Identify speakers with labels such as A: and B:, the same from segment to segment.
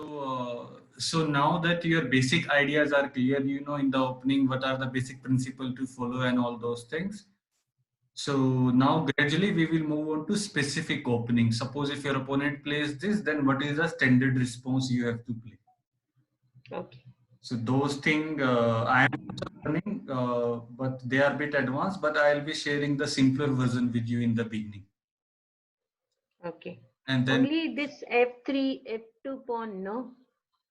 A: So now that your basic ideas are clear, in the opening what are the basic principle to follow and all those things. So now gradually we will move on to specific opening. Suppose if your opponent plays this, then what is the standard response you have to play?
B: Okay.
A: So those things I am also learning, but they are a bit advanced. But I'll be sharing the simpler version with you in the beginning,
B: Okay.
A: and then
B: Only this f3, f2 pawn, no?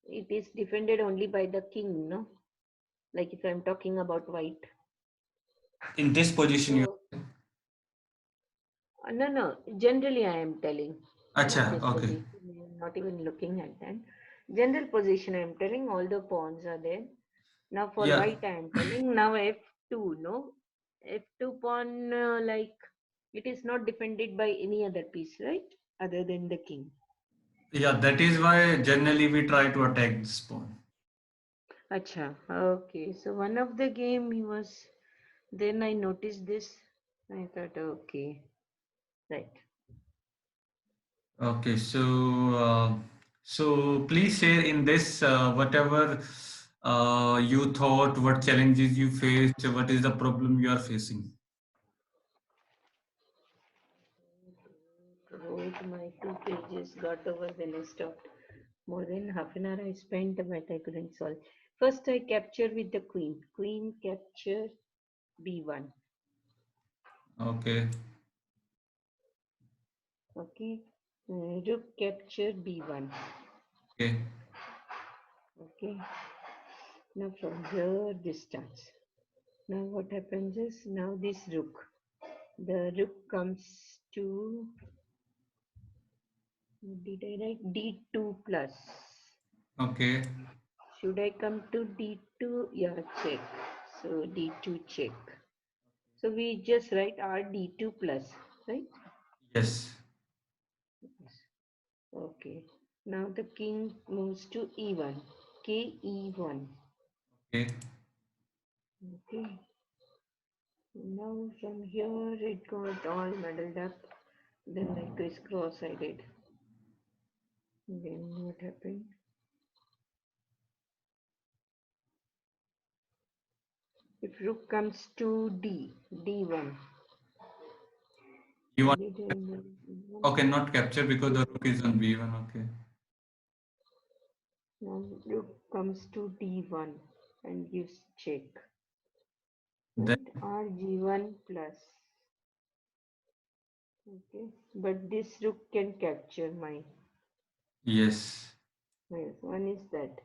B: It is defended only by the king, no? Like if I'm talking about white.
A: in this position you.
B: So, no, no. Generally, I am telling,
A: Acha,
B: not this
A: okay.
B: position. I'm not even looking at that. General position, I am telling all the pawns are there. Now for
A: Yeah,
B: white, I am telling now f2, no? F2 pawn, like it is not defended by any other piece, right? Other than the king.
A: yeah. That is why generally we try to attack this pawn.
B: Acha, okay. So one of the game he was, then I noticed this. I thought, okay, right.
A: Okay, so please share in this whatever you thought, what challenges you faced, what is the problem you are facing.
B: Wrote my 2 pages, got over, then I stopped. More than half an hour I spent, but I couldn't solve. First, I captured with the queen. Queen capture b1.
A: Okay,
B: Okay. Rook capture b1.
A: okay,
B: Okay. Now from here, distance. Now what happens is now this rook. The rook comes to, did I write d2 plus?
A: okay.
B: Should I come to d2? Yeah, check. So d2 check. So we just write r d2 plus, right?
A: Yes.
B: Yes. Okay. Now the king moves to e1. K e1.
A: Okay.
B: Okay. Now from here it got all muddled up. Then like crisscross I did. Then what happened? If rook comes to d, d1.
A: You want
B: Did I move d1?
A: okay, not capture because the rook is on b1. Okay.
B: Now rook comes to d1 and gives check.
A: Then
B: Right? rg1 plus. Okay. But this rook can capture my.
A: yes.
B: Yes, one is that.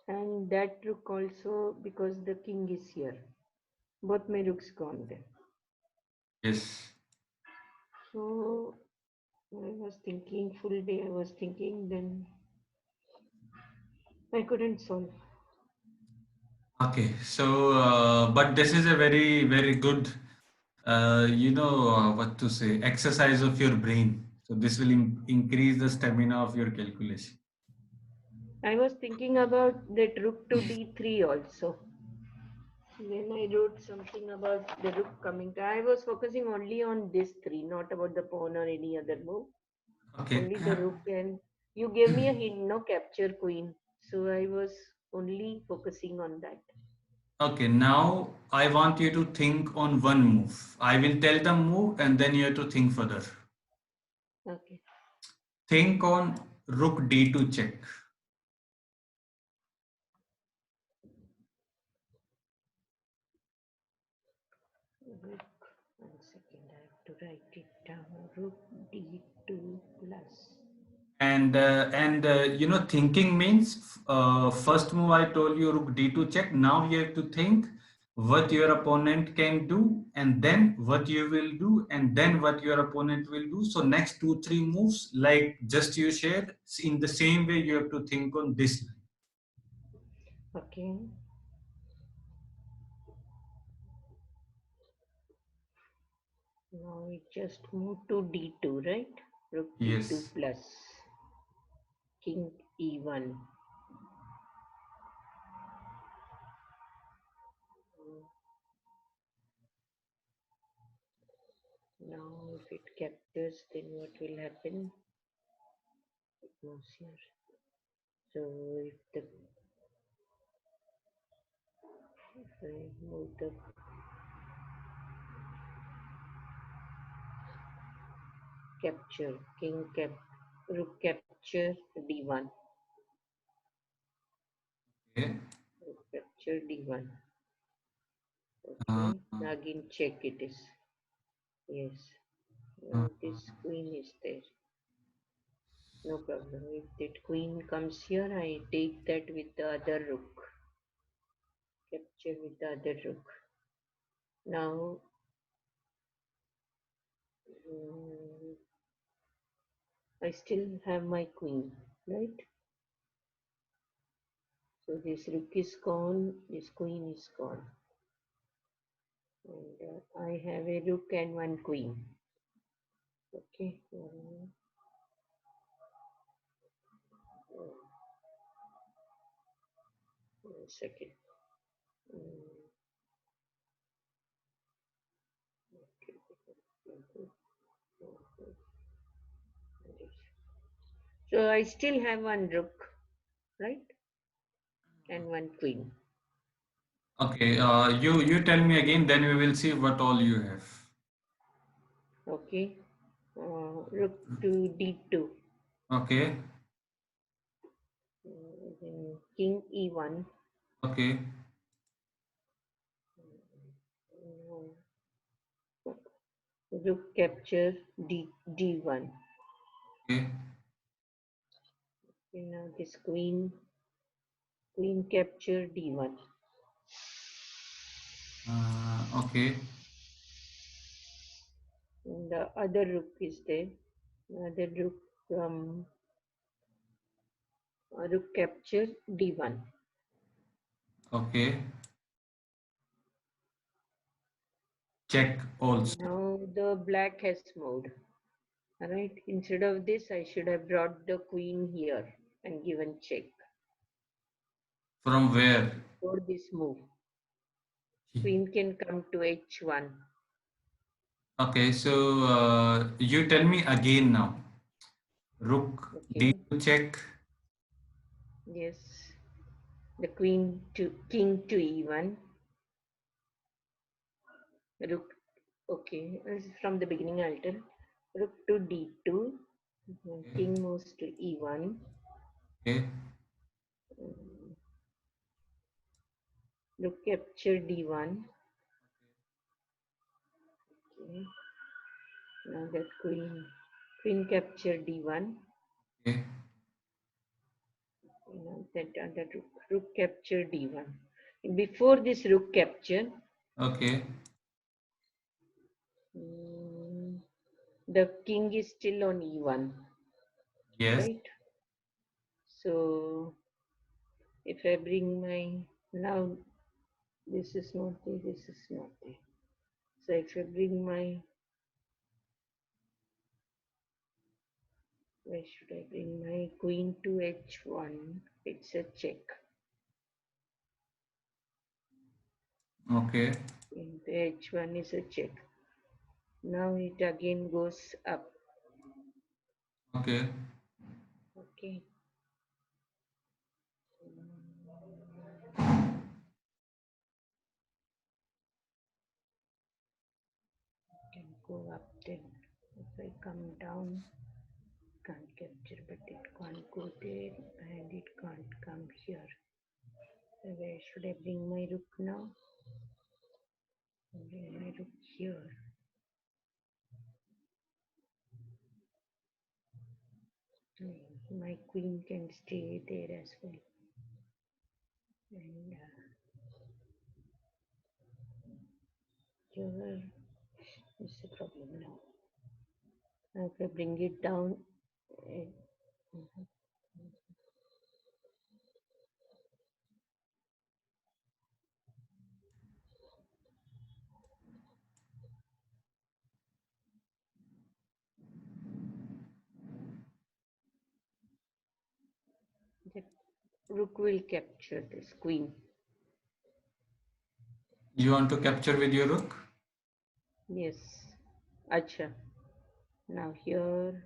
B: And that rook also because the king is here. Both my rooks gone then.
A: Yes.
B: So I was thinking full day I was thinking then I couldn't solve.
A: Okay. So, but this is a very, very good, what to say, exercise of your brain. So this will increase the stamina of your calculation.
B: I was thinking about that rook to d3 also. Then I wrote something about the rook coming to. I was focusing only on this three, not about the pawn or any other move.
A: Okay.
B: Only the rook, and you gave me a hint, no capture queen. So I was only focusing on that.
A: Okay. Now I want you to think on one move. I will tell the move and then you have to think further.
B: Okay.
A: Think on rook d2 check.
B: Rook, 1 second, I have to write it down. Rook d2 plus.
A: And thinking means first move I told you rook d2 check. Now you have to think what your opponent can do, and then what you will do, and then what your opponent will do. So next 2 3 moves, like just you shared, in the same way you have to think on this line.
B: Okay. Now it just moved to d2, right? Rook d2
A: Yes.
B: plus. King e1. Now if it captures, then what will happen? It moves here. So if I move the capture, rook capture d1,
A: Okay.
B: rook capture d1.
A: Uh,
B: Okay, now again check it is. Yes,
A: uh,
B: now this queen is there. No problem. If that queen comes here, I take that with the other rook. Capture with the other rook. Now, mm, I still have my queen, right? So this rook is gone, this queen is gone. And I have a rook and one queen. Okay. One second. So I still have one rook, right? And one queen.
A: okay. You tell me again, then we will see what all you have.
B: Okay. Rook to d2.
A: Okay.
B: Then king e1.
A: Okay.
B: Rook capture d1.
A: Okay.
B: Now this queen capture d1.
A: Okay.
B: And the other rook is there. Other rook from rook capture d1.
A: Okay. Check also.
B: Now the black has moved. Alright, instead of this, I should have brought the queen here and given check
A: From where?
B: for this move. Queen can come to h1.
A: Okay, so you tell me again now. Rook
B: Okay.
A: D2 check.
B: Yes. The queen to king to e1. Rook. Okay. This is from the beginning. I'll tell. Rook to d2.
A: Okay.
B: King moves to e1.
A: Okay.
B: Rook capture d1. Okay. Now that queen capture d1.
A: Okay.
B: Now that other rook capture d1. Before this rook capture,
A: Okay.
B: mm, the king is still on e1,
A: Yes.
B: right? So if I bring my now this is not there, this is not there. So if I bring my where should I bring my queen to h1? It's a check.
A: Okay.
B: Into h1 is a check. Now it again goes up.
A: Okay.
B: Okay. Can go up then. If I come down, can't capture, but it can't go there and it can't come here. So where should I bring my rook now? Bring my rook here. My queen can stay there as well. And here is the problem now. Now if I bring it down, it, the rook will capture this queen.
A: You want to capture with your rook?
B: Yes. Acha. Now here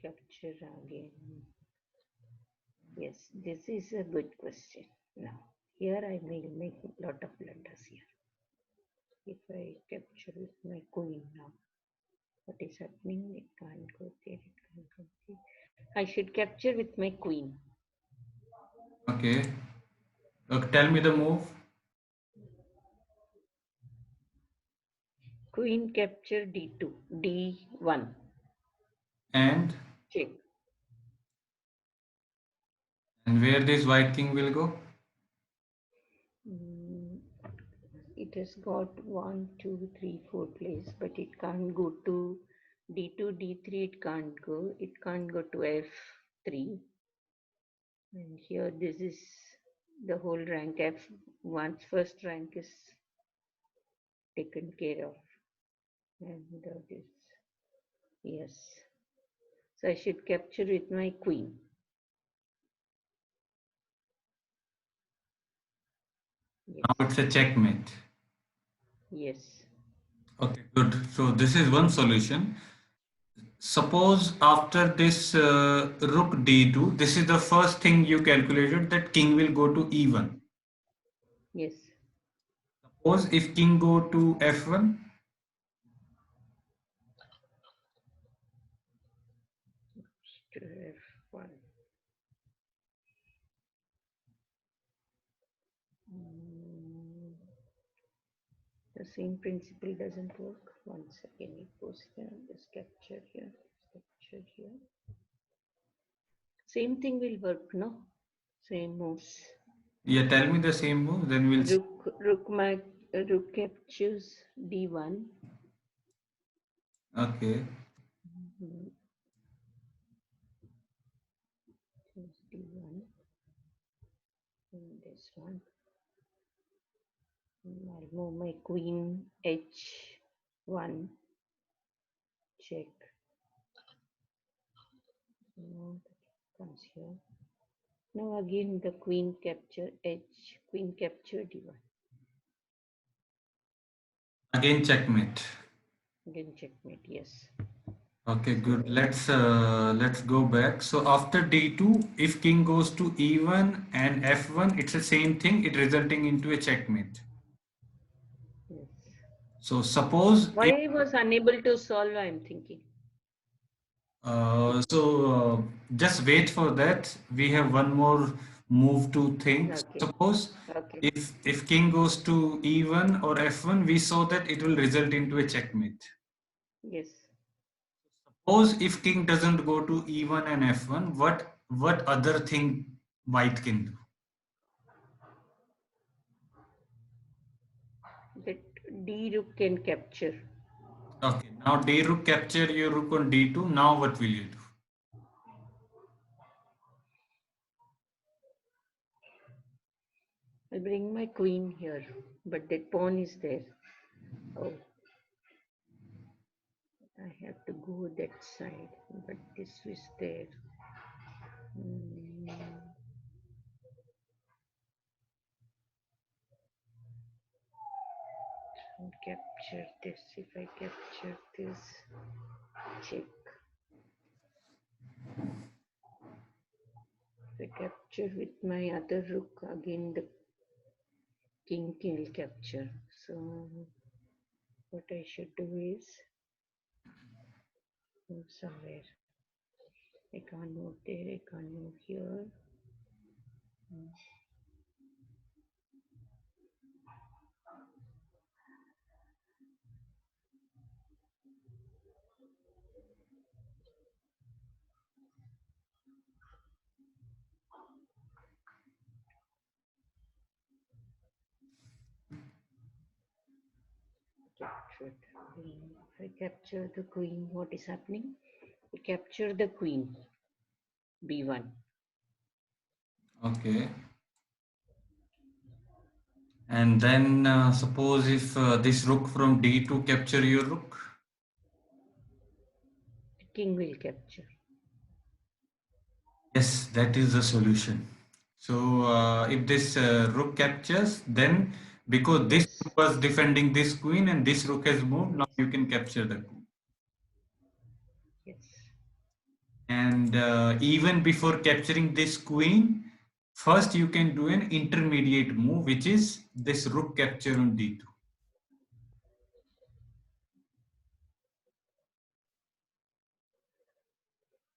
B: capture again. Yes, this is a good question. Now, here I will make a lot of blunders here. If I capture with my queen now, what is happening? It can't go there, it can't go there. I should capture with my queen.
A: Okay. Tell me the move.
B: Queen capture d2, d1.
A: And
B: Check.
A: where this white king will go?
B: It has got 1, 2, 3, 4 place, but it can't go to d2, d3. It can't go. It can't go to f3. And here this is the whole rank f1's first rank is taken care of. And this, yes. So I should capture with my queen. Yes.
A: Now it's a checkmate.
B: Yes.
A: Okay, good. So this is one solution. Suppose after this rook d2, this is the first thing you calculated that king will go to e1.
B: Yes.
A: Suppose if king go to f1,
B: To f1. The same principle doesn't work. Once again, it goes here, this capture here, capture here. Same thing will work, no? Same moves.
A: yeah, tell me the same move, then we'll see.
B: Rook captures d1.
A: Okay.
B: D1. And this one. I'll move my queen h1. Check. Now comes here. Now again the queen capture h, queen capture d1.
A: Again checkmate.
B: Again checkmate, yes.
A: Okay, good. Let's go back. So after d2, if king goes to e1 and f1, it's the same thing. It resulting into a checkmate.
B: Yes.
A: So suppose
B: Why I was unable to solve, I'm thinking.
A: Just wait for that. We have one more move to think.
B: Okay.
A: Suppose
B: Okay.
A: if king goes to e1 or f1, we saw that it will result into a checkmate.
B: Yes.
A: Suppose if king doesn't go to e1 and f1, what other thing white can do?
B: That d rook can capture.
A: Okay, now d rook capture your rook on d2. Now what will you do?
B: I'll bring my queen here, but that pawn is there. Oh, I have to go that side, but this is there. I'll capture this. If I capture this, check. If I capture with my other rook, again the king will capture. So what I should do is move somewhere. I can't move there, I can't move here. Captured queen. If I capture the queen, what is happening? I capture the queen, b1.
A: Okay. And then suppose if this rook from d2 capture your rook.
B: The king will capture.
A: Yes, that is the solution. So if this rook captures, then because this
B: Yes.
A: rook was defending this queen and this rook has moved, now
B: Yes.
A: you can capture the queen.
B: Yes.
A: And even before capturing this queen, first you can do an intermediate move, which is this rook capture on d2.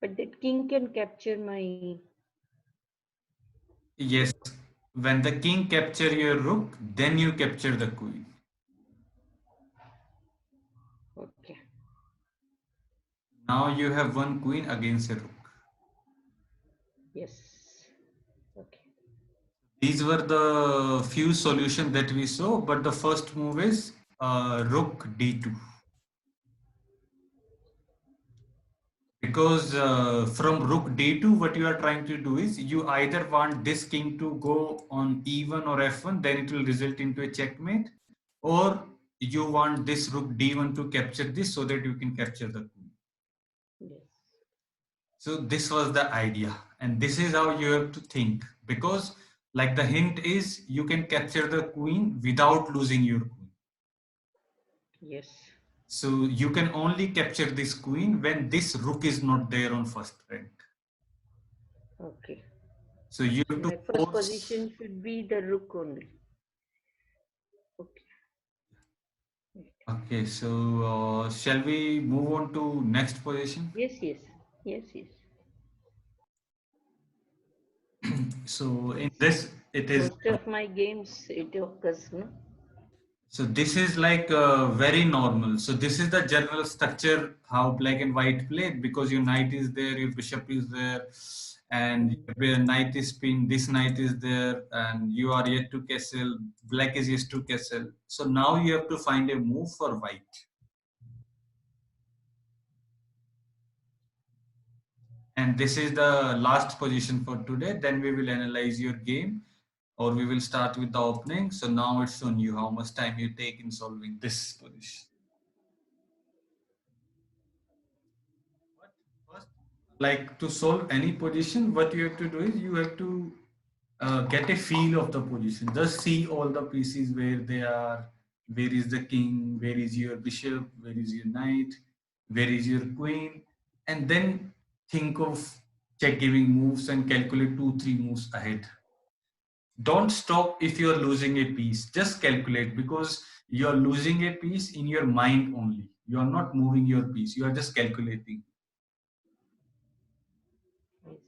B: But the king can capture my.
A: Yes, when the king capture your rook, then you capture the queen.
B: Okay.
A: Now you have one queen against a rook.
B: Yes. Okay.
A: These were the few solutions that we saw, but the first move is rook d2. Because from rook d2, what you are trying to do is you either want this king to go on e1 or f1, then it will result into a checkmate, or you want this rook d1 to capture this so that you can capture the queen.
B: Yes.
A: So this was the idea, and this is how you have to think, because like the hint is you can capture the queen without losing your queen.
B: Yes.
A: So you can only capture this queen when this rook is not there on first rank.
B: Okay.
A: So you
B: So
A: have to
B: my first
A: force.
B: position should be the rook only. Okay.
A: Okay, so shall we move on to next position?
B: Yes. Yes. Yes. Yes.
A: So in
B: Yes.
A: this, it is.
B: Most of my games it occurs, no?
A: So this is like very normal. So this is the general structure how black and white play, because your knight is there, your bishop is there, and your knight is pinned. This knight is there, and you are yet to castle. Black is yet to castle. So now you have to find a move for white. And this is the last position for today. Then we will analyze your game, or we will start with the opening. So now it's on you how much time you take in solving this position. First, like to solve any position, what you have to do is you have to get a feel of the position. Just see all the pieces where they are. Where is the king? Where is your bishop? Where is your knight? Where is your queen? And then think of check giving moves and calculate 2 3 moves ahead. Don't stop if you are losing a piece. Just calculate, because you are losing a piece in your mind only. You are not moving your piece. You are just calculating.
B: Yes.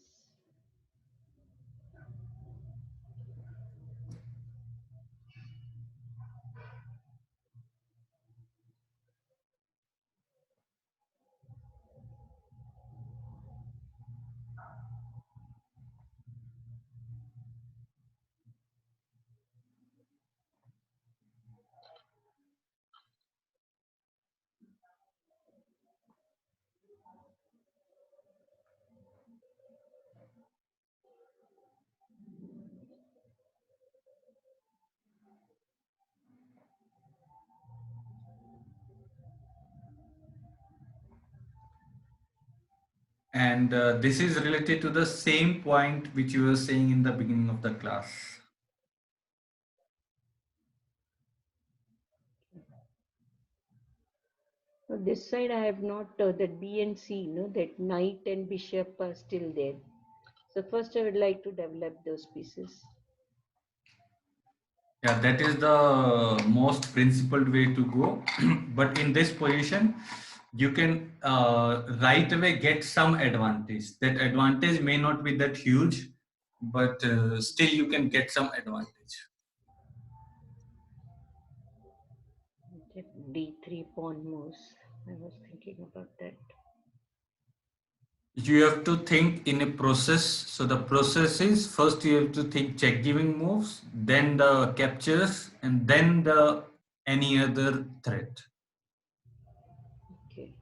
A: And this is related to the same point which you were saying in the beginning of the class.
B: So this side I have not that B and C, no, that knight and bishop are still there. So first I would like to develop those pieces.
A: Yeah, that is the most principled way to go. But in this position, you can right away get some advantage. That advantage may not be that huge, but still you can get some advantage.
B: That D3 pawn moves. I was thinking about that.
A: You have to think in a process. So the process is first you have to think check giving moves, then the captures, and then the any other threat.
B: Okay.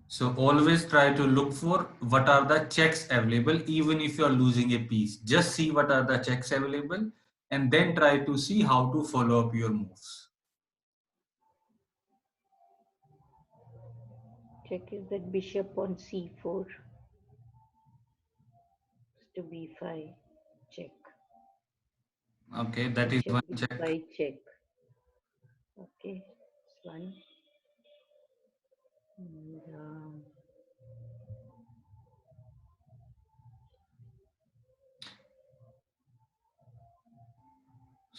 A: So always try to look for what are the checks available, even if you are losing a piece. Just see what are the checks available, and then try to see how to follow up your moves.
B: Check is that bishop on C4 to B5. Check.
A: Okay, that is
B: Bishop
A: one check.
B: B5 check. Okay. This one. And,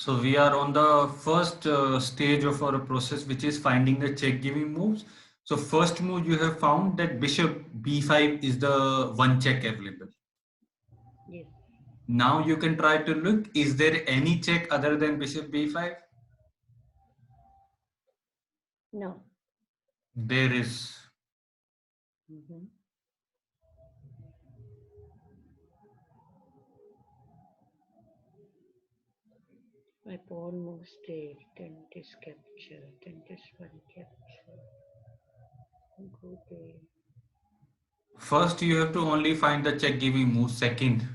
A: So we are on the first stage of our process, which is finding the check giving moves. So first move you have found that bishop b5 is the one check available.
B: Yes.
A: Now you can try to look, is there any check other than bishop b5?
B: No.
A: There is.
B: Mm-hmm. My pawn moves there, then this capture, then this one capture. Go there.
A: First you have to only find the check giving move. Second,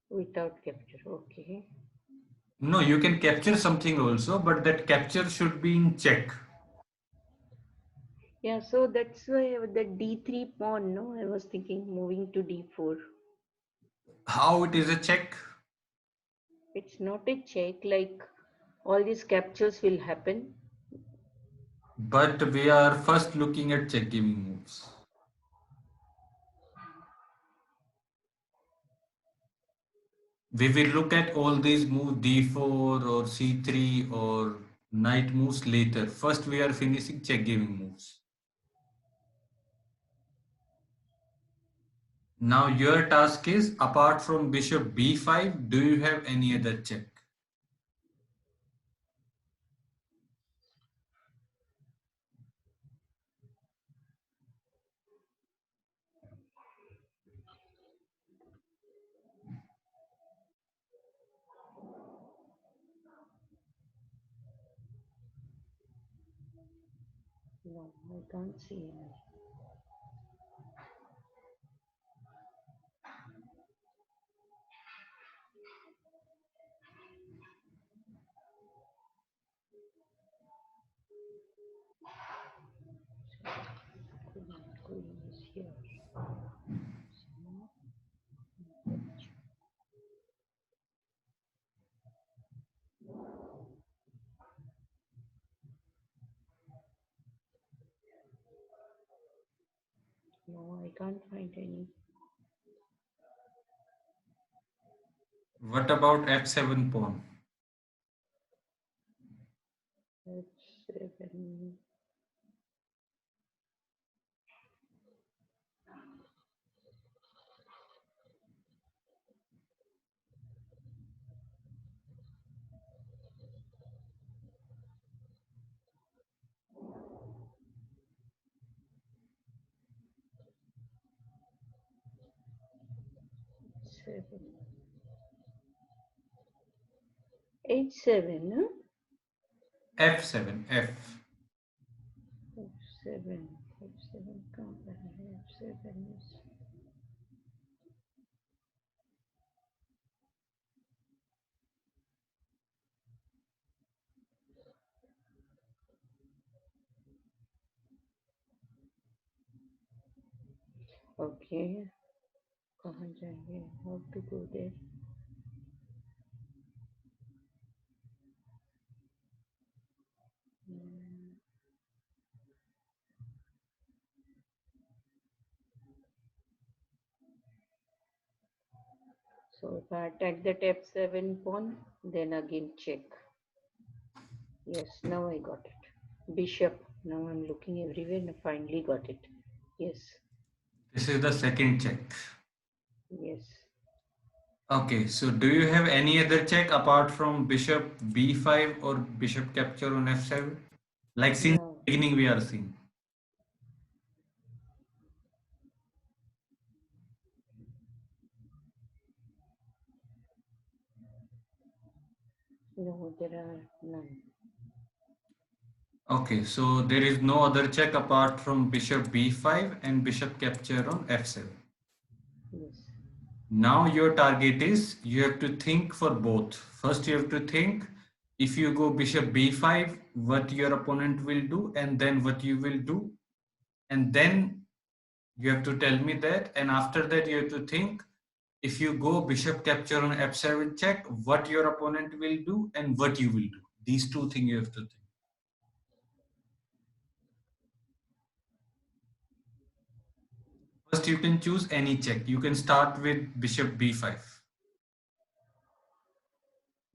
B: Without capture, okay.
A: no, you can capture something also, but that capture should be in check.
B: Yeah, so that's why the d3 pawn, no? I was thinking moving to d4.
A: How it is a check?
B: It's not a check, like all these captures will happen.
A: But we are first looking at check giving moves. We will look at all these moves d4 or c3 or knight moves later. First we are finishing check giving moves. Now your task is, apart from bishop b5, do you have any other check?
B: No, I can't see any. Queen is here. No, I can't find any.
A: What about f7 pawn?
B: H7. Seven. H7, huh?
A: f7, f.
B: F7. F7 company. F7 is. Okay. कहाँ जाएंगे? How to go there? So if I attack that f7 pawn, then again check. Yes, now I got it. Bishop. Now I'm looking everywhere and I finally got it. Yes,
A: This is the second check.
B: yes.
A: Okay, so do you have any other check apart from bishop b5 or bishop capture on f7? Like since
B: No,
A: the beginning we are seeing.
B: no, there are none.
A: Okay, so there is no other check apart from bishop b5 and bishop capture on f7.
B: Yes.
A: Now your target is, you have to think for both. First you have to think, if you go bishop b5, what your opponent will do, and then what you will do. And then you have to tell me that. And after that you have to think, if you go bishop capture on f7 check, what your opponent will do and what you will do. These two things you have to think. First you can choose any check. You can start with bishop b5.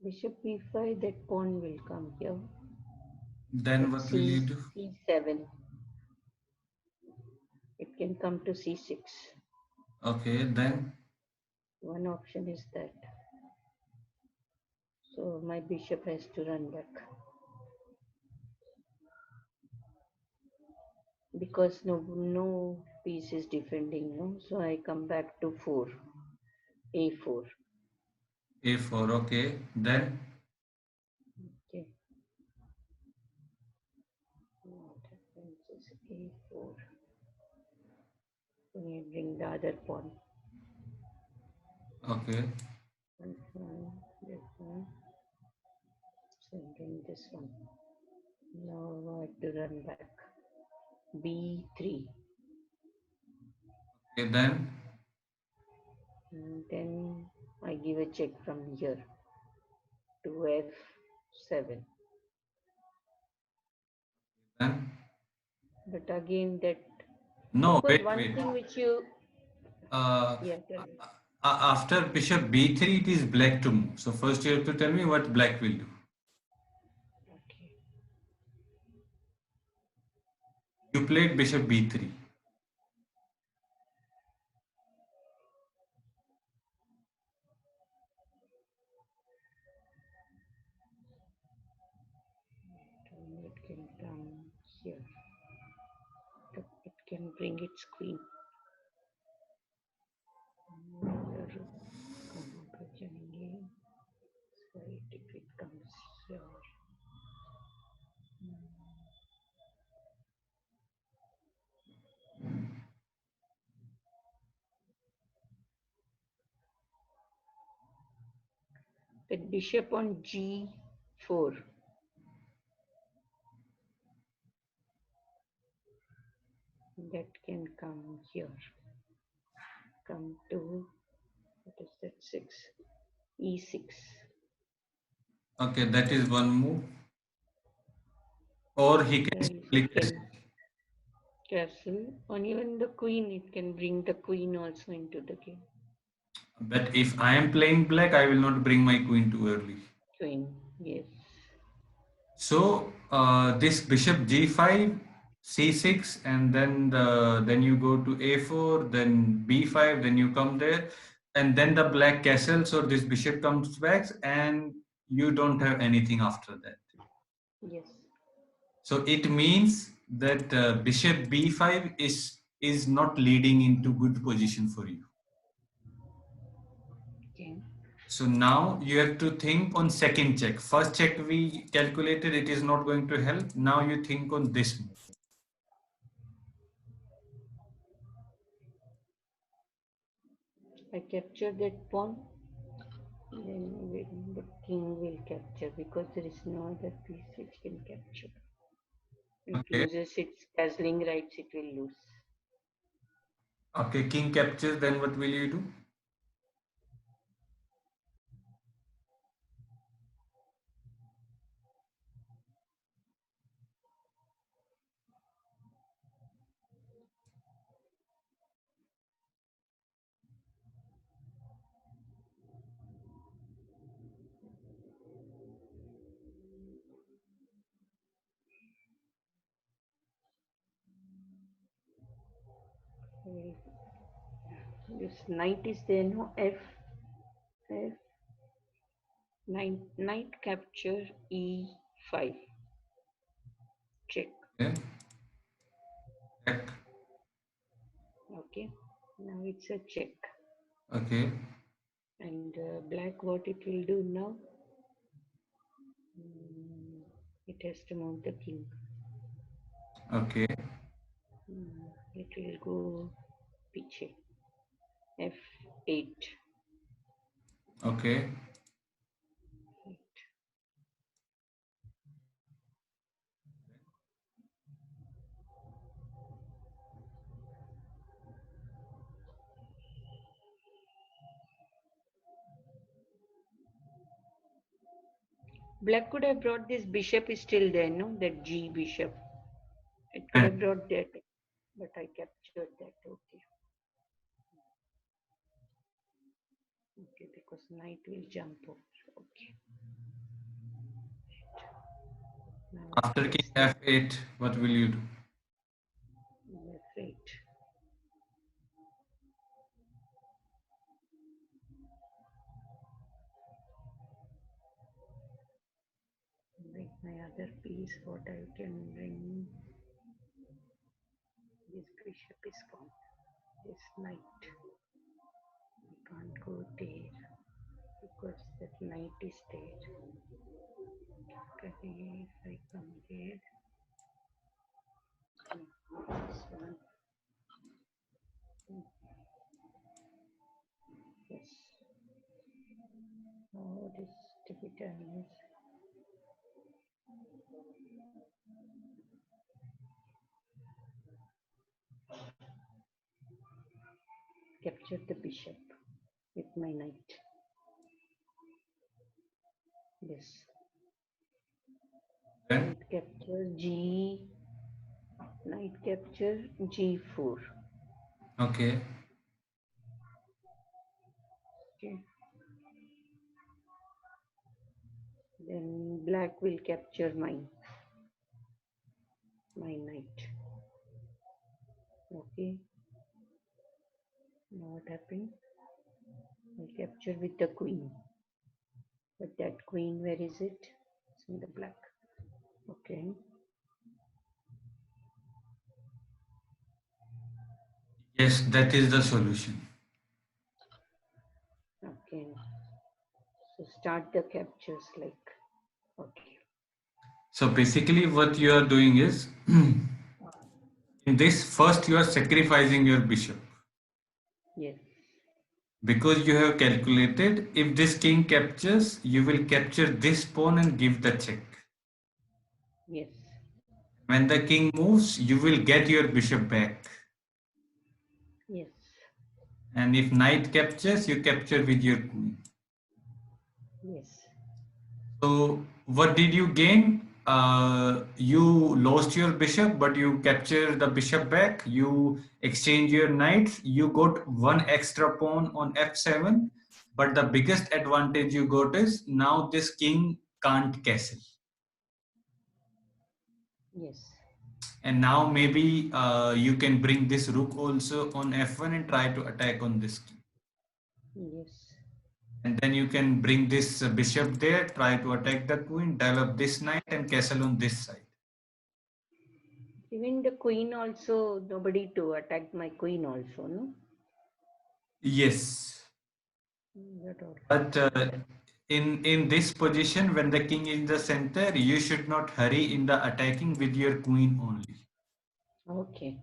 B: Bishop b5, that pawn will come here.
A: Then what will you do?
B: c7. It can come to c6.
A: Okay, then?
B: One option is that. So my bishop has to run back. Because no piece is defending, no? So I come back to 4. a4.
A: A4, okay. Then?
B: Okay. What happens is a4. So I bring the other pawn.
A: Okay.
B: This one. So bring this one. Now I have to run back. b3.
A: Okay, then?
B: And then I give a check from here to f7.
A: Then?
B: But again that...
A: No,
B: Of course,
A: wait.
B: one thing which you...
A: Uh,
B: Yeah, tell me.
A: After bishop b3, it is black to move. So first you have to tell me what black will do.
B: Okay.
A: You played bishop b3.
B: It can come here. It can bring its queen. If it comes here. The bishop on g4. That can come here. Come to, what is that, 6? e6.
A: Okay, that is one move. Or he can simply
B: castle. On even the queen, it can bring the queen also into the game.
A: But if I am playing black, I will not bring my queen too early.
B: Queen, yes.
A: So this bishop g5, c6, and then you go to a4, then b5, then you come there, and then the black castles or this bishop comes back, and you don't have anything after that.
B: Yes.
A: So it means that bishop b5 is not leading into good position for you.
B: Okay.
A: So now you have to think on second check. First check we calculated, it is not going to help. Now you think on this move.
B: I capture that pawn. Then the king will capture because there is no other piece which can capture. It
A: Okay.
B: loses its castling rights, it will lose.
A: Okay, king captures, then what will you do?
B: This knight is there, no? F. Knight capture e5. Check.
A: Okay. Check.
B: Okay. Now it's a check.
A: Okay.
B: And black, what it will do now? It has to mount the king.
A: Okay.
B: It will go piche. f8.
A: Okay.
B: Black could have brought this bishop is still there, no? That g bishop. It could have brought that, but I captured that. Okay. Okay, because knight will jump over. Okay. Now
A: After
B: I
A: king
B: guess
A: f8, what will you do?
B: f8. Like my other piece, what I can bring. This bishop is gone. This knight. I can't go there because that knight is there. Okay, if I come here, this one. Yes. Oh, this tibetan is capture the bishop with my knight. Yes.
A: Then
B: Knight capture G. Knight capture G4.
A: okay.
B: Okay. Then black will capture my knight. Okay. Now what happened? I capture with the queen. But that queen, where is it? It's in the black. Okay.
A: Yes, that is the solution.
B: Okay. So start the captures like. Okay.
A: So basically what you are doing is, in this first you are sacrificing your bishop.
B: Yes.
A: Because you have calculated if this king captures, you will capture this pawn and give the check.
B: Yes.
A: When the king moves, you will get your bishop back.
B: Yes.
A: And if knight captures, you capture with your queen.
B: Yes.
A: So what did you gain? You lost your bishop, but you capture the bishop back. You exchange your knights. You got one extra pawn on f7. But the biggest advantage you got is now this king can't castle.
B: Yes.
A: And now maybe you can bring this rook also on f1 and try to attack on this king.
B: Yes.
A: And then you can bring this bishop there, try to attack the queen, develop this knight and castle on this side.
B: Even the queen also, nobody to attack my queen also, no?
A: Yes.
B: That all.
A: But in this position, when the king is in the center, you should not hurry in the attacking with your queen only.
B: Okay.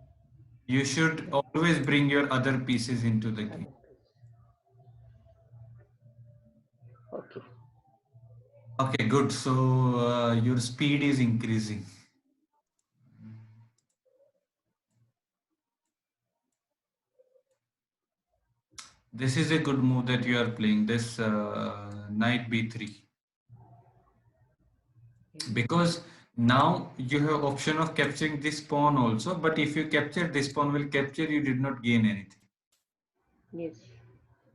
A: You should always bring your other pieces into the game.
B: Okay.
A: Okay, good. So your speed is increasing. This is a good move that you are playing, this knight b3. Because now you have option of capturing this pawn also, but if you capture this pawn will capture, you did not gain anything.
B: Yes.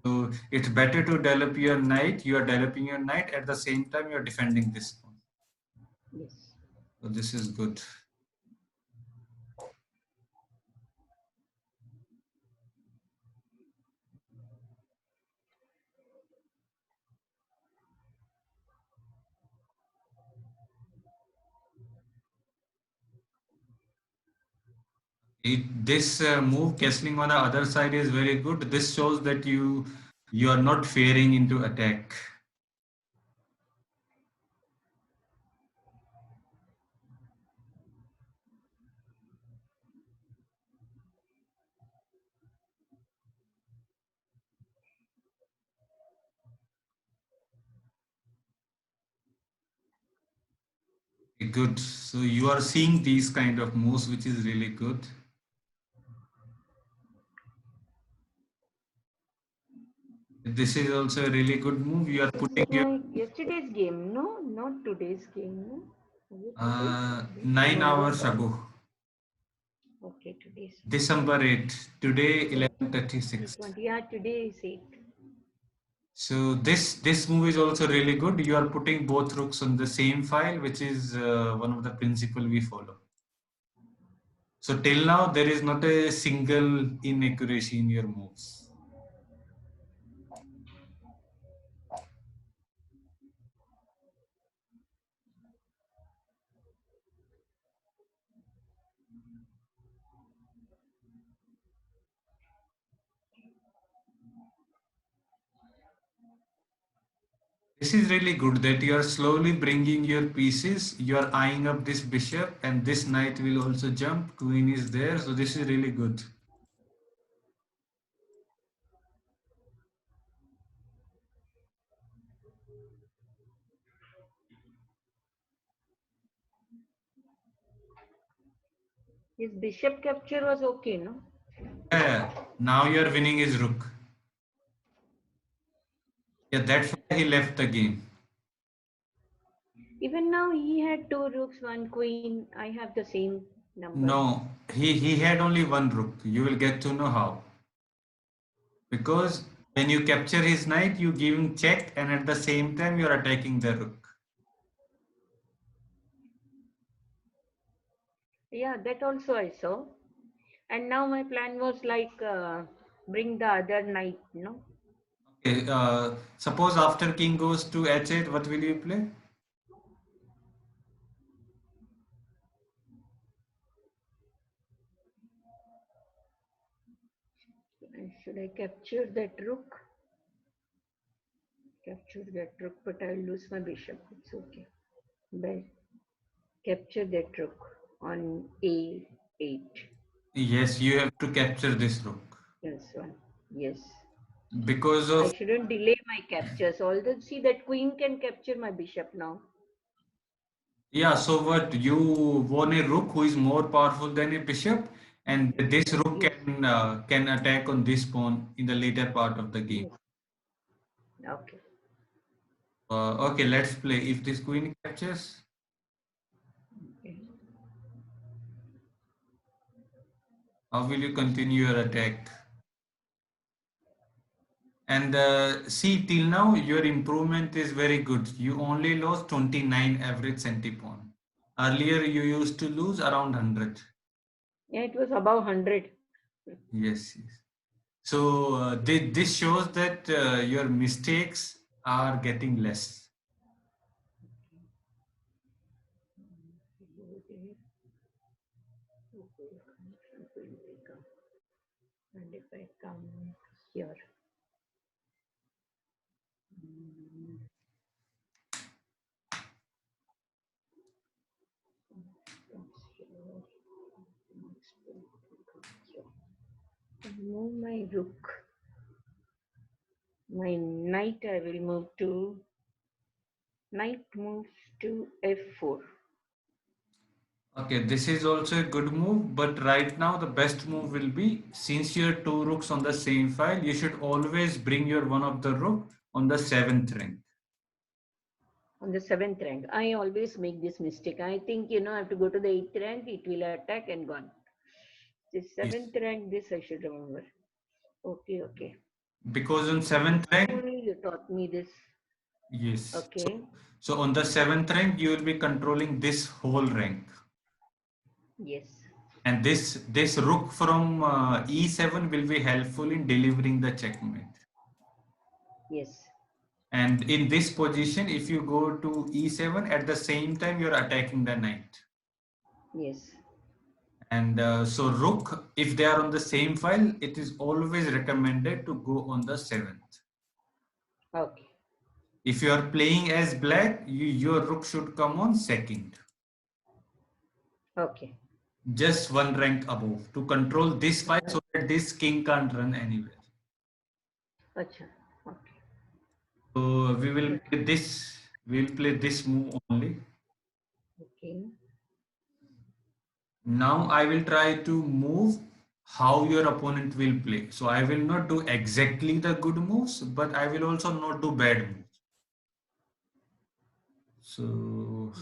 A: So it's better to develop your knight. You are developing your knight at the same time you are defending this pawn.
B: Yes.
A: So this is good. This move castling on the other side is very good. This shows that you are not fearing into attack. Good. So you are seeing these kind of moves, which is really good. This is also a really good move. You are
B: This
A: putting
B: is
A: your
B: like yesterday's game, no? Not today's game, no? Was it today?
A: 9 hours ago,
B: Okay, today's
A: December 8th. Today
B: so
A: 11:36.
B: 20. Yeah, today is 8.
A: So this move is also really good. You are putting both rooks on the same file, which is one of the principle we follow. So till now there is not a single inaccuracy in your moves. This is really good that you are slowly bringing your pieces. You are eyeing up this bishop, and this knight will also jump. Queen is there, so this is really good.
B: His bishop capture was okay, no?
A: Yeah, now you are winning his rook. Yeah, that's why he left the game.
B: Even now he had two rooks, one queen. I have the same number.
A: No, he had only one rook. You will get to know how. Because when you capture his knight, you give him check, and at the same time you are attacking the rook.
B: Yeah, that also I saw. And now my plan was like bring the other knight, no?
A: Okay, suppose after king goes to h8, what will you play?
B: Should I capture that rook? Capture that rook, but I'll lose my bishop. It's okay. But capture that rook on a8.
A: Yes, you have to capture this rook.
B: Yes, one. Yes.
A: Because
B: I
A: of,
B: shouldn't delay my captures. Although, see, that queen can capture my bishop now.
A: yeah, so what? You won a rook who is more powerful than a bishop, and this rook
B: Yes.
A: can attack on this pawn in the later part of the game.
B: Yes. Okay.
A: Okay, let's play. If this queen captures,
B: Okay.
A: how will you continue your attack? And see, till now, your improvement is very good. You only lost 29 average centipon. Earlier, you used to lose around 100.
B: Yeah, it was above 100.
A: Yes, yes. So this shows that your mistakes are getting less.
B: And if I come here, mm, move my rook. My knight I will move to, knight moves to f4.
A: Okay, this is also a good move, but right now the best move will be, since your two rooks on the same file, you should always bring your one of the rook on the 7th rank.
B: On the 7th rank. I always make this mistake. I think, I have to go to the 8th rank, it will attack and gone. The
A: Yes.
B: 7th rank, this I should remember. Okay, okay.
A: Because on 7th rank,
B: Only you taught me this.
A: yes.
B: Okay.
A: So on the 7th rank, you will be controlling this whole rank.
B: Yes.
A: And this rook from e7 will be helpful in delivering the checkmate.
B: Yes.
A: And in this position, if you go to e7, at the same time, you're attacking the knight.
B: Yes.
A: And so rook, if they are on the same file, it is always recommended to go on the 7th.
B: Okay.
A: If you are playing as black, your rook should come on 2nd.
B: Okay.
A: Just one rank above to control this file so that this king can't run anywhere.
B: Acha. Okay.
A: So we will play this move only.
B: Okay.
A: Now I will try to move how your opponent will play. So I will not do exactly the good moves, but I will also not do bad moves. So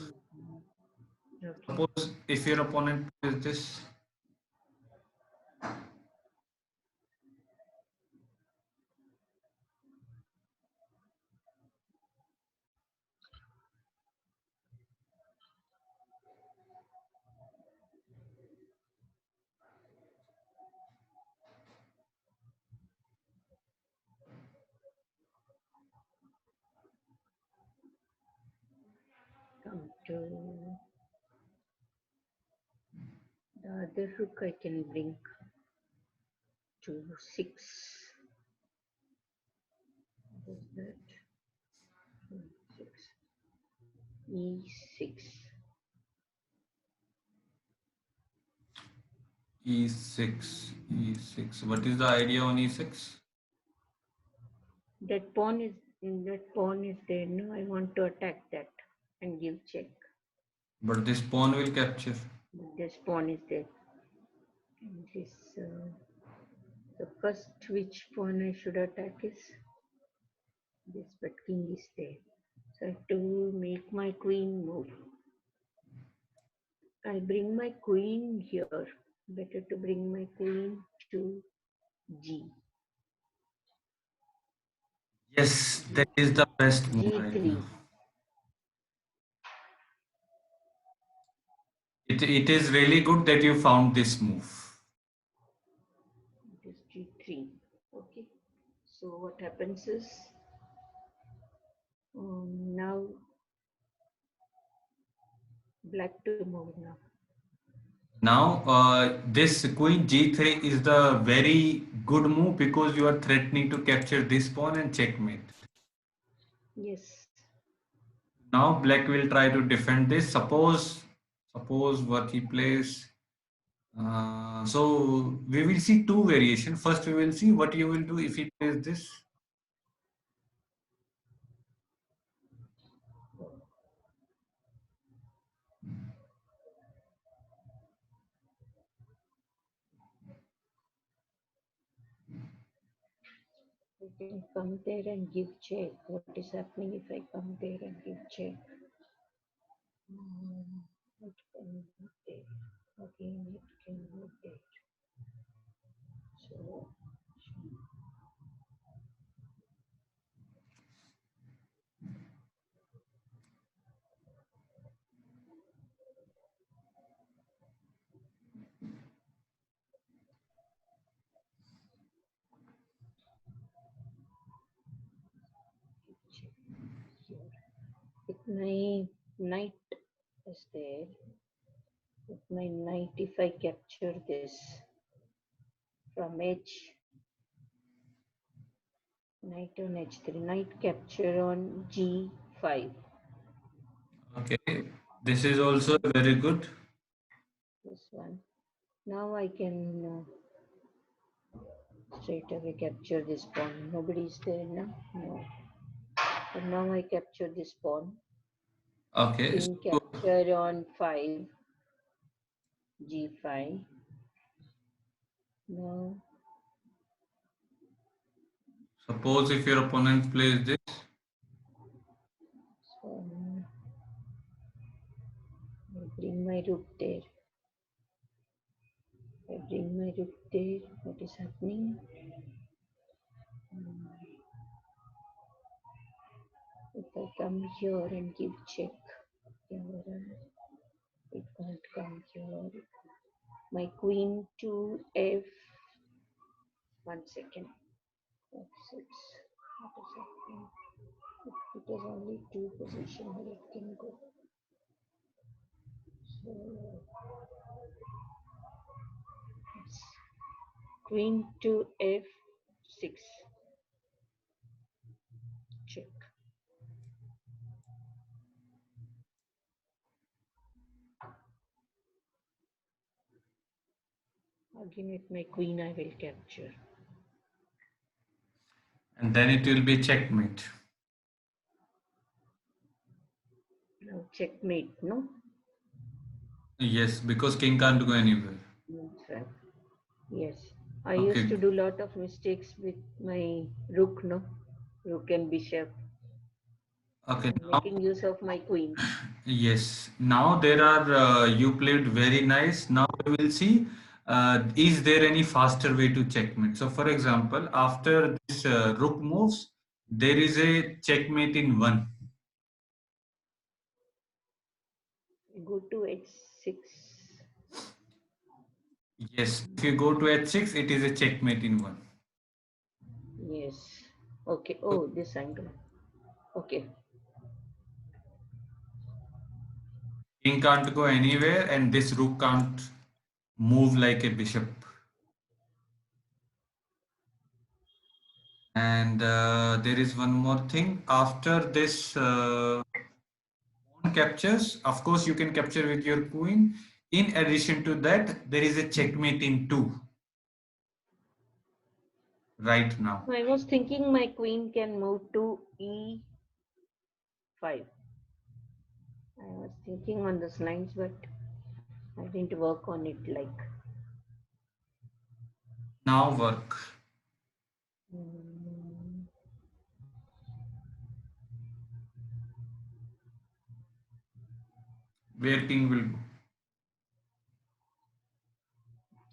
B: Okay.
A: suppose if your opponent plays this,
B: to the other rook I can bring to 6. What is that? 6. E6.
A: E6. E6. What is the idea on E6?
B: That pawn is there. No, I want to attack that and give check.
A: But this pawn will capture.
B: This pawn is there. And this the first which pawn I should attack is this, but king is there. So I have to make my queen move. I bring my queen here. Better to bring my queen to G.
A: Yes, that is the best move right
B: G3.
A: now. It is really good that you found this move.
B: It is G3. Okay. So what happens is now black to move now.
A: Now, this queen G3 is the very good move because you are threatening to capture this pawn and checkmate.
B: Yes.
A: Now black will try to defend this. Suppose what he plays. So we will see two variations. First, we will see what you will do if he plays this.
B: I can come there and give check. What is happening if I come there and give check? It can move there. Again, it can move there. So, check here. If my knight is there, with my knight, if I capture this from H, knight on H3, knight capture on G5.
A: Okay, this is also very good.
B: This one. Now I can straight away capture this pawn. Nobody is there now? No. But now I capture this pawn.
A: Okay,
B: King
A: so
B: capture on 5, G5. Now,
A: suppose if your opponent plays this.
B: so I bring my rook there. I bring my rook there. What is happening? If I come here and give check, it can't come here. My queen to F. 1 second. F6. What is happening? It is only 2 position where it can go. So, yes. Queen to F6. Check. Again with my queen I will capture.
A: And then it will be checkmate.
B: Now checkmate, no?
A: Yes, because king can't go anywhere.
B: Yes. I
A: Okay.
B: used to do lot of mistakes with my rook, no? Rook and bishop.
A: Okay,
B: I'm
A: now,
B: making use of my queen.
A: yes, now there are, you played very nice. Now we will see, is there any faster way to checkmate? So for example, after this rook moves, there is a checkmate in one.
B: Go to H6.
A: Yes, if you go to h6, it is a checkmate in one.
B: Yes. Okay. Oh, this angle. Okay.
A: King can't go anywhere, and this rook can't move like a bishop. And there is one more thing. After this pawn captures, of course, you can capture with your queen. In addition to that, there is a checkmate in 2 right now.
B: I was thinking my queen can move to e5. I was thinking on those lines, but I didn't work on it like.
A: Now work.
B: Mm,
A: Where king will go.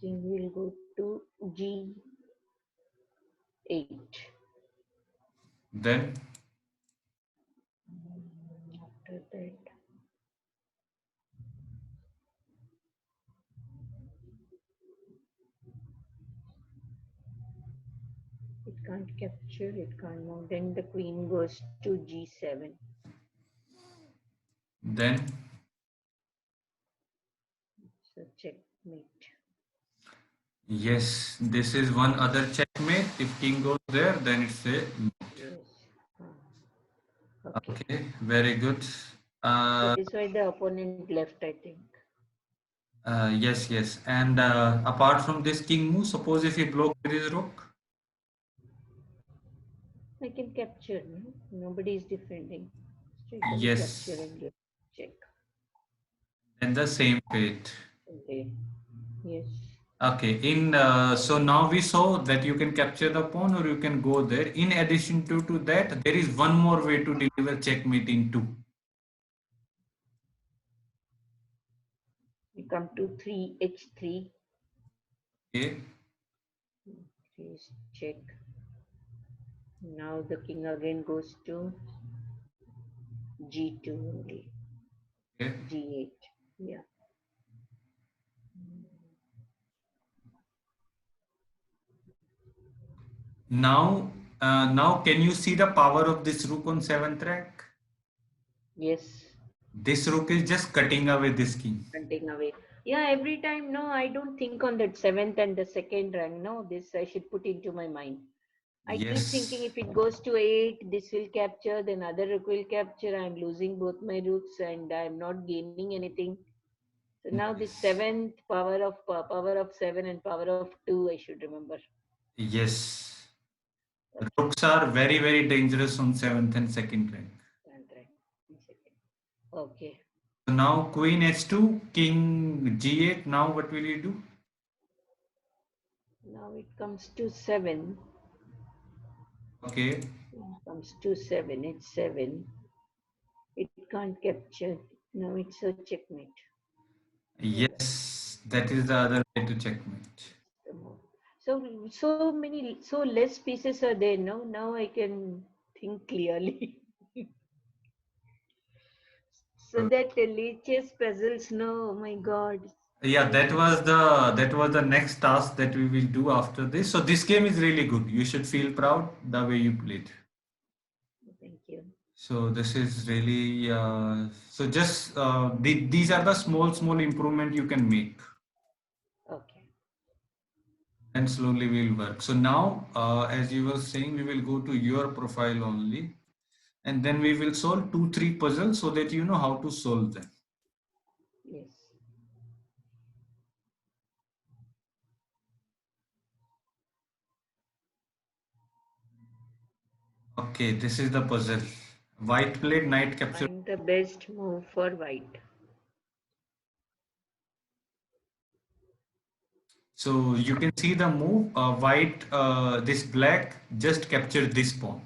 B: King will go to g8.
A: Then
B: After that, it can't capture, it can't move. Then the queen goes to g7.
A: then
B: So checkmate.
A: yes, this is one other checkmate. If king goes there, then it's a
B: Yes. Okay.
A: okay. Very good.
B: That is why the opponent left, I think.
A: Yes, yes. And apart from this king move, suppose if he blocks with his rook,
B: I can capture, no? Nobody is defending. Straight away capture
A: yes,
B: and get check.
A: and the same fate.
B: Okay. Yes.
A: Okay, in so now we saw that you can capture the pawn or you can go there. In addition to that, there is one more way to deliver checkmate in 2.
B: We come to 3h3.
A: Okay,
B: Please check. Now the king again goes to g2 only.
A: okay.
B: g8. Yeah.
A: Now, now can you see the power of this rook on 7th rank?
B: Yes.
A: This rook is just cutting away this king.
B: Hunting away. Yeah, every time, no, I don't think on that seventh and the second rank. No, this I should put into my mind. I keep thinking
A: Yes,
B: if it goes to 8, this will capture, then other rook will capture. I'm losing both my rooks and I'm not gaining anything. So now this seventh power of 7 and power of 2, I should remember.
A: yes.
B: Okay,
A: Rooks are very, very dangerous on 7th and 2nd rank.
B: and right. One second. Okay.
A: So now queen h2, king g8. Now what will you do?
B: Now it comes to 7.
A: Okay.
B: It comes to 7. It's 7. It can't capture. Now it's a checkmate.
A: Yes, that is the other way to checkmate.
B: So many, so less pieces are there. Now I can think clearly. So that liches puzzles. No, oh my God.
A: Yeah, that was the next task that we will do after this. So this game is really good. You should feel proud the way you played.
B: Thank you.
A: So this is really so just these are the small improvement you can make,
B: Okay.
A: and slowly will work. So now, as you were saying, we will go to your profile only, and then we will solve 2 3 puzzles so that you know how to solve them.
B: Yes.
A: Okay, this is the puzzle. White played knight capture.
B: Find the best move for white.
A: So you can see the move. White, this black just captured this pawn.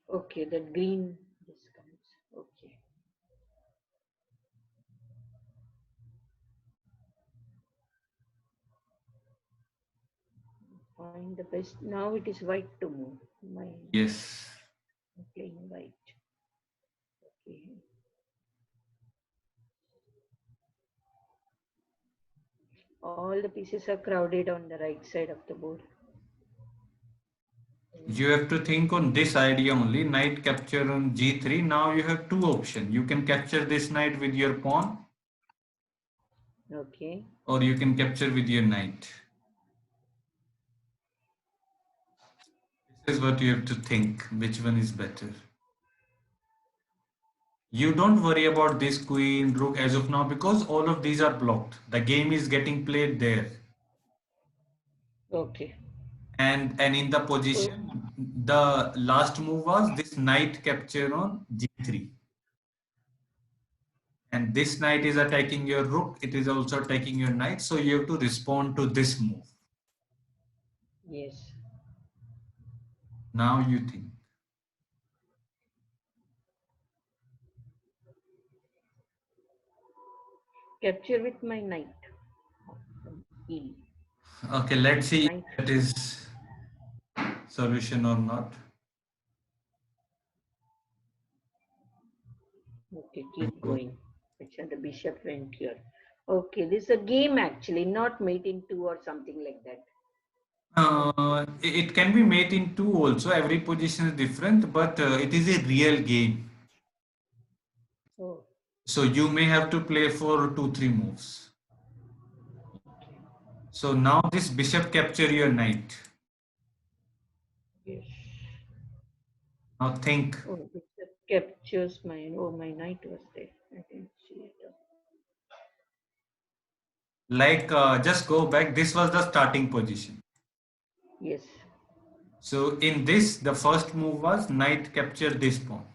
B: Okay, that green. This comes. Okay. Find the best. Now it is white to move. My
A: Yes.
B: playing white. Okay. All the pieces are crowded on the right side of the board.
A: You have to think on this idea only, knight capture on g3. Now you have two options. You can capture this knight with your pawn,
B: Okay.
A: or you can capture with your knight. This is what you have to think, which one is better. You don't worry about this queen, rook as of now because all of these are blocked. The game is getting played there.
B: Okay.
A: And in the
B: So,
A: position, the last move was this knight capture on g3. And this knight is attacking your rook. It is also attacking your knight. So you have to respond to this move.
B: yes.
A: Now you think.
B: Capture with my knight. E.
A: Okay, let's see if
B: Knight.
A: that is solution or not.
B: Okay, keep going. It's the bishop went here. Okay, this is a game actually, not mate in two or something like that.
A: It can be made in two also. Every position is different, but it is a real game.
B: Oh,
A: So you may have to play for 2, 3 moves. So now this bishop capture your knight.
B: yes.
A: Now think,
B: Oh, bishop captures my. Oh, my knight was there. I didn't see it.
A: like just go back. This was the starting position.
B: Yes.
A: So in this, the first move was knight capture this pawn.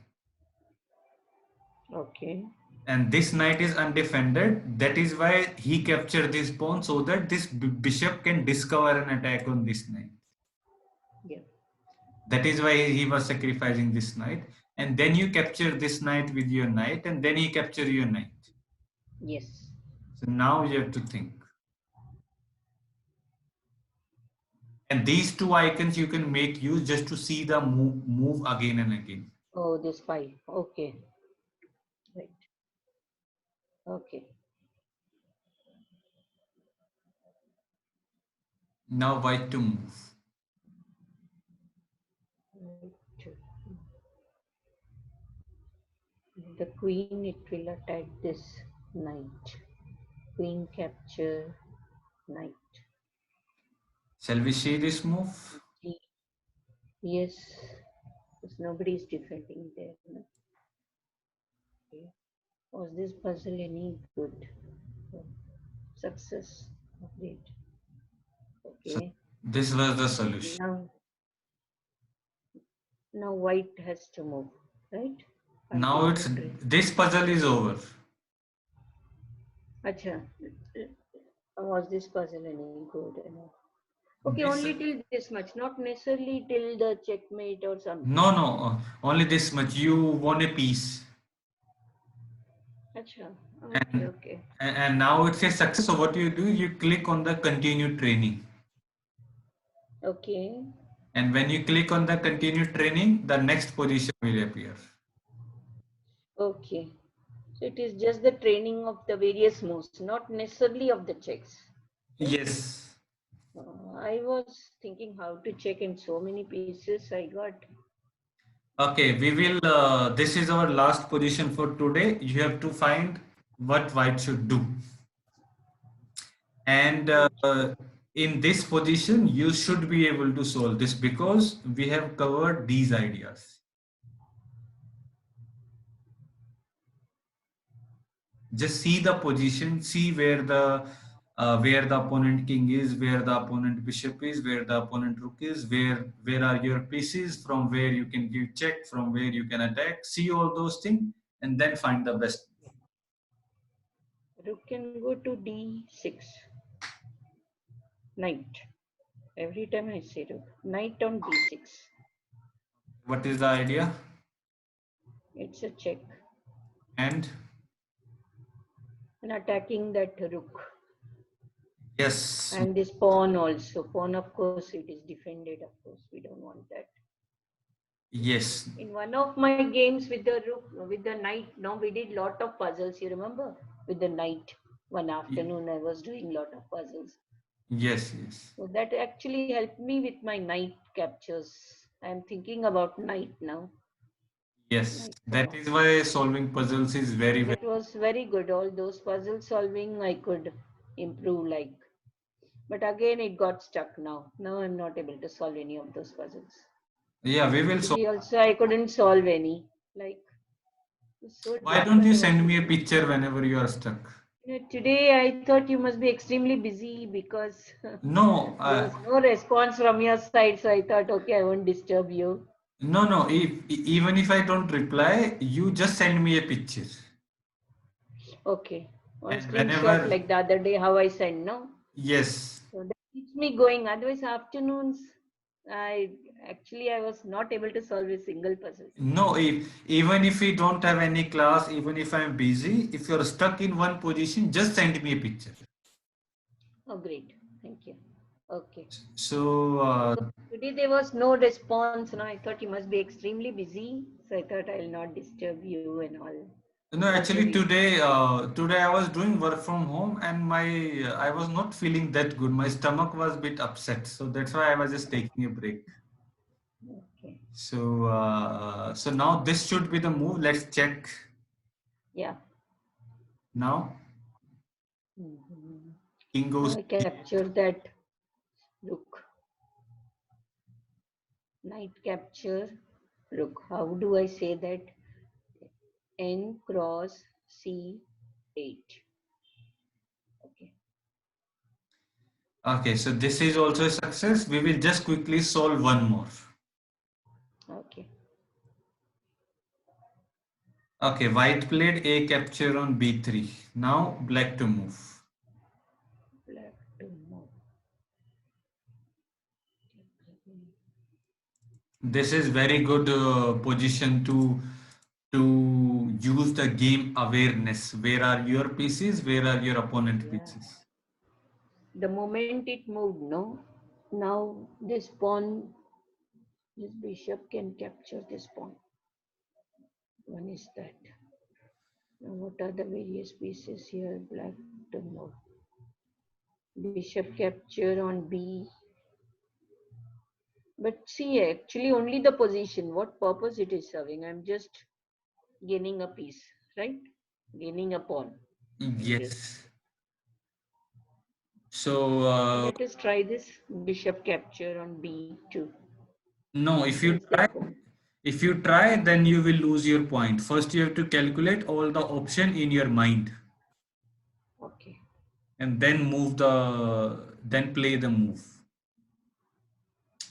B: Okay.
A: And this knight is undefended. That is why he captured this pawn so that this bishop can discover an attack on this knight.
B: Yeah.
A: That is why he was sacrificing this knight. And then you capture this knight with your knight, and then he capture your knight.
B: Yes.
A: So now you have to think. And these two icons you can make use just to see the move again and again.
B: Oh, this five. Okay. Right. Okay.
A: Now white to move.
B: Right. The queen, it will attack this knight. Queen capture knight.
A: Shall we see this move?
B: Yes, because nobody is defending there. No? Okay. Was this puzzle any good? Oh, success. Great.
A: So
B: Okay.
A: this was the solution.
B: Now white has to move, right?
A: Now
B: Continue
A: it's
B: to.
A: this puzzle is over.
B: Acha, was this puzzle any good? Okay,
A: This
B: only till this much, not necessarily till the checkmate or something.
A: no, only this much. You won a piece.
B: Acha, okay,
A: And,
B: okay.
A: and now it's a success. So what you do, you click on the continue training.
B: Okay,
A: And when you click on the continue training, the next position will appear.
B: okay. So it is just the training of the various moves, not necessarily of the checks. Right?
A: Yes.
B: I was thinking how to check in so many pieces I got.
A: Okay, we will, this is our last position for today. You have to find what white should do. And in this position, you should be able to solve this because we have covered these ideas. Just see the position, see where the opponent king is, where the opponent bishop is, where the opponent rook is, where are your pieces, from where you can give check, from where you can attack. See all those things and then find the best.
B: Rook can go to d6. Knight. Every time I say rook. Knight on d6.
A: What is the idea?
B: It's a check.
A: And
B: And attacking that rook.
A: yes,
B: And this pawn also. Pawn, of course, it is defended. Of course, we don't want that.
A: yes,
B: In one of my games with the rook, with the knight, no, we did lot of puzzles. You remember? With the knight. One afternoon, I was doing lot of puzzles.
A: yes, yes.
B: So that actually helped me with my knight captures I'm thinking about knight now.
A: Yes,
B: Knight
A: that
B: pawn.
A: is why solving puzzles is very, very.
B: That was very good. All those puzzle solving I could improve like. But again, it got stuck now. Now I'm not able to solve any of those puzzles.
A: Yeah, we will solve.
B: Today also I couldn't solve any. Like, it's so
A: Why don't you
B: difficult.
A: send me a picture whenever you are stuck?
B: Today I thought you must be extremely busy because
A: No,
B: there was no response from your side. So I thought, okay, I won't disturb you.
A: no. Even if I don't reply, you just send me a picture.
B: Okay. On
A: And
B: screenshot
A: whenever,
B: like the other day, how I sent, no?
A: yes,
B: So that keeps me going. Otherwise, afternoons, I I was not able to solve a single puzzle.
A: no, even if we don't have any class, even if I'm busy, if you're stuck in one position, just send me a picture.
B: Oh, great. Thank you. Okay.
A: So,
B: So today there was no response. Now I thought you must be extremely busy. So I thought I'll not disturb you and all.
A: no,
B: That's the
A: actually
B: reason.
A: today I was doing work from home and I was not feeling that good. My stomach was a bit upset, so that's why I was just taking a break.
B: Okay.
A: So now this should be the move. Let's check
B: Yeah.
A: now.
B: Mhm.
A: King
B: Now
A: goes.
B: I capture that rook. Knight capture rook. How do I say that? N cross C8. Okay.
A: Okay, so this is also a success. We will just quickly solve one more.
B: Okay.
A: Okay, white played a capture on b3. Now black to move.
B: Black to move.
A: This is very good position to use the game awareness. Where are your pieces? Where are your opponent
B: Yeah.
A: pieces?
B: The moment it moved, no? Now this pawn, this bishop can capture this pawn. One is that. Now what are the various pieces here? Black to move. Bishop capture on B. But see, actually only the position. What purpose it is serving? I'm just gaining a piece, right? Gaining a pawn in this.
A: Yes. So
B: Let us try this bishop capture on B2.
A: no,
B: Where's that pawn?
A: if you try, then you will lose your point. First, you have to calculate all the option in your mind,
B: Okay.
A: and then play the move.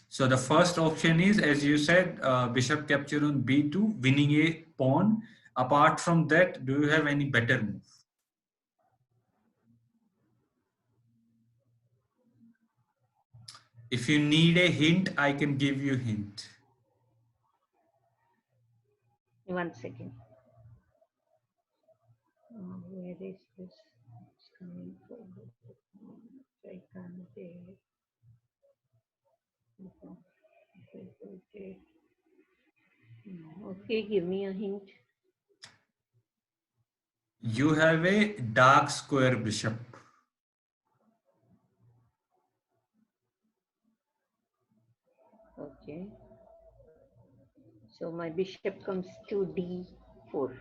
A: So the first option is, as you said, bishop capture on b2, winning a pawn. Apart from that, do you have any better move? If you need a hint, I can give you hint.
B: One second. Where is this? It's coming forward. I can't take. Okay, give me a hint.
A: You have a dark square bishop.
B: Okay. So my bishop comes to D4.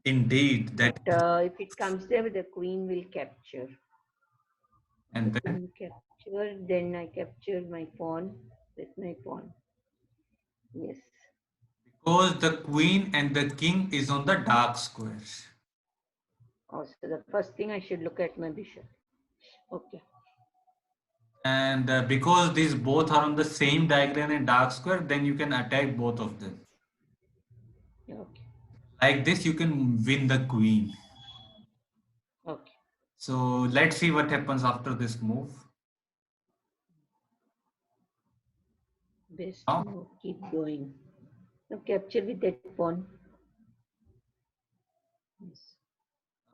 A: Indeed,
B: But
A: that
B: if it comes there, the queen will capture. The
A: and then
B: queen capture, then I capture my pawn with my pawn. Yes.
A: because the queen and the king is on the dark squares.
B: Also, the first thing I should look at my bishop. Okay.
A: And because these both are on the same diagram and dark square, then you can attack both of them.
B: Okay.
A: Like this, you can win the queen.
B: Okay.
A: So let's see what happens after this move.
B: Best
A: Now,
B: move. Keep going. Now capture with that pawn. Yes.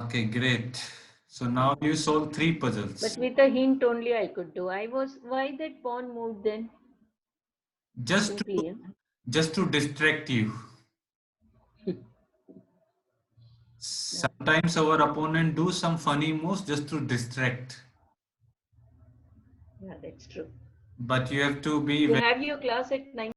A: okay, great. So now you solve three
B: But
A: puzzles.
B: with a hint only I could do. I was why that pawn moved then?
A: Just to
B: Simply,
A: just to distract you.
B: okay.
A: Sometimes our opponent do some funny moves just to distract.
B: Yeah, that's true.
A: But you have to be
B: You
A: very
B: have your class at 9.